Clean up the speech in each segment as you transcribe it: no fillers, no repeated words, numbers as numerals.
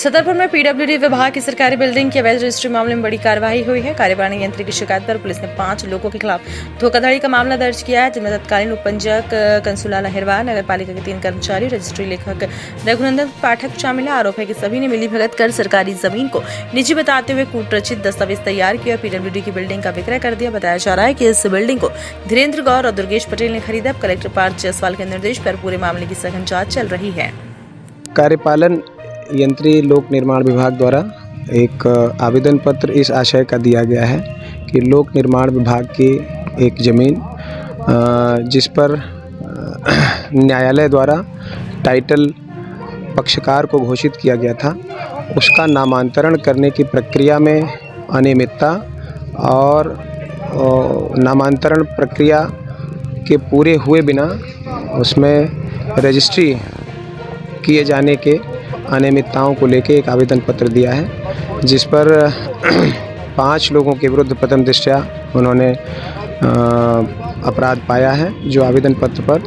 छतरपुर में पीडब्ल्यूडी विभाग की सरकारी बिल्डिंग की अवैध रजिस्ट्री मामले में बड़ी कार्रवाई हुई है। कार्यपालक यंत्री की शिकायत पर पुलिस ने 5 लोगों के खिलाफ धोखाधड़ी का मामला दर्ज किया है, जिनमें तत्कालीन उपपंजीयक कंसुलाला हिरवार, नगर पालिका के 3 कर्मचारी, रजिस्ट्री लेखक रघुनंदन पाठक शामिल है। आरोप है कि सभी ने मिलीभगत कर सरकारी जमीन को निजी बताते हुए कूटरचित दस्तावेज तैयार किया और पीडब्ल्यूडी की बिल्डिंग का विक्रय कर दिया। बताया जा रहा है कि इस बिल्डिंग को धीरेन्द्र गौर और दुर्गेश पटेल ने खरीदा। कलेक्टर पार्थ जायसवाल के निर्देश पर पूरे मामले की सघन जांच चल रही है। कार्यपालन यंत्री लोक निर्माण विभाग द्वारा एक आवेदन पत्र इस आशय का दिया गया है कि लोक निर्माण विभाग की एक ज़मीन जिस पर न्यायालय द्वारा टाइटल पक्षकार को घोषित किया गया था, उसका नामांतरण करने की प्रक्रिया में अनियमितता और नामांतरण प्रक्रिया के पूरे हुए बिना उसमें रजिस्ट्री किए जाने के अनियमितताओं को लेकर एक आवेदन पत्र दिया है, जिस पर 5 लोगों के विरुद्ध प्रथम दृष्टया उन्होंने अपराध पाया है। जो आवेदन पत्र पर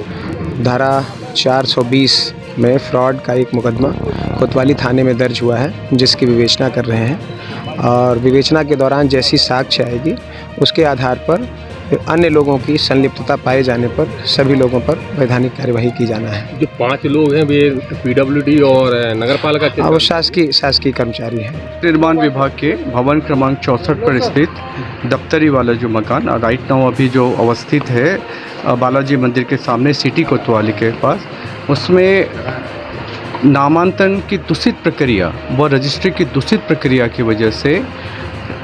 धारा 420 में फ्रॉड का एक मुकदमा कोतवाली थाने में दर्ज हुआ है, जिसकी विवेचना कर रहे हैं और विवेचना के दौरान जैसी साक्ष्य आएगी उसके आधार पर अन्य लोगों की संलिप्तता पाए जाने पर सभी लोगों पर वैधानिक कार्यवाही की जाना है। जो 5 लोग हैं वे पीडब्ल्यूडी और नगर पालिका के वो शासकीय कर्मचारी हैं। निर्माण विभाग के भवन क्रमांक 64 पर स्थित दफ्तरी वाला जो मकान राइट नाउ अभी जो अवस्थित है बालाजी मंदिर के सामने सिटी कोतवाली के पास, उसमें नामांकन की दूषित प्रक्रिया व रजिस्ट्री की दूषित प्रक्रिया की वजह से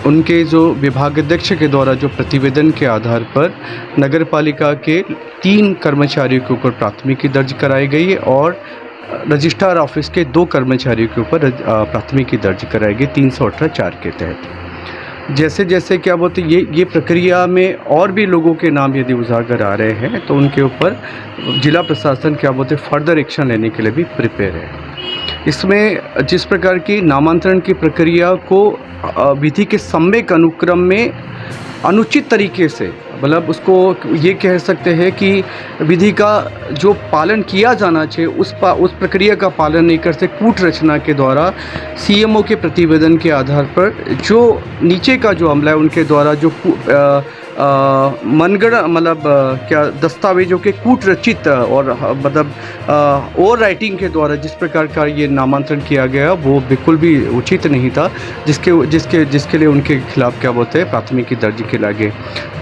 उनके जो विभागाध्यक्ष के द्वारा जो प्रतिवेदन के आधार पर नगर पालिका के 3 कर्मचारियों के ऊपर प्राथमिकी दर्ज कराई गई है और रजिस्ट्रार ऑफिस के 2 कर्मचारियों के ऊपर प्राथमिकी दर्ज कराई गई 318(4) के तहत। जैसे जैसे क्या बोलते ये प्रक्रिया में और भी लोगों के नाम यदि उजागर आ रहे हैं तो उनके ऊपर जिला प्रशासन क्या बोलते फर्दर एक्शन लेने के लिए भी प्रिपेयर है। इसमें जिस प्रकार की नामांतरण की प्रक्रिया को विधि के सम्यक अनुक्रम में अनुचित तरीके से, मतलब उसको ये कह सकते हैं कि विधि का जो पालन किया जाना चाहिए उस प्रक्रिया का पालन नहीं करते, कूट रचना के द्वारा सीएमओ के प्रतिवेदन के आधार पर जो नीचे का जो अमला है उनके द्वारा जो मनगढ़ मतलब क्या दस्तावेजों के कूट रचित और मतलब ओवर राइटिंग के द्वारा जिस प्रकार का ये नामांतरण किया गया वो बिल्कुल भी उचित नहीं था, जिसके लिए उनके खिलाफ क्या बोलते हैं प्राथमिकी दर्ज के लागे।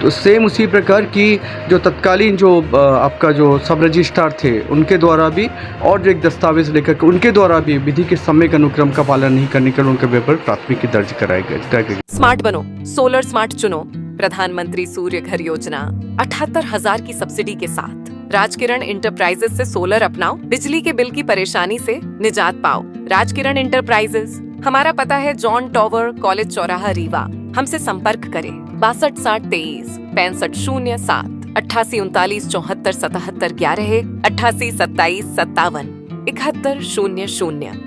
तो सेम उसी प्रकार की जो तत्कालीन जो आपका जो सब रजिस्ट्रार थे उनके द्वारा भी और जो एक दस्तावेज लेकर उनके द्वारा भी विधि के सम्यक अनुक्रम का पालन नहीं करने के उनके ऊपर प्राथमिकी दर्ज कराई गई। स्मार्ट बनो, सोलर स्मार्ट चुनो। प्रधानमंत्री सूर्य घर योजना 78,000 की सब्सिडी के साथ राजकिरण इंटरप्राइजेस से सोलर अपनाओ, बिजली के बिल की परेशानी से निजात पाओ। राजकिरण इंटरप्राइजेस, हमारा पता है जॉन टॉवर, कॉलेज चौराहा, रीवा। हमसे संपर्क करें 62 60 23 65 07 88 39 74 77 11 88 27 57 71 00।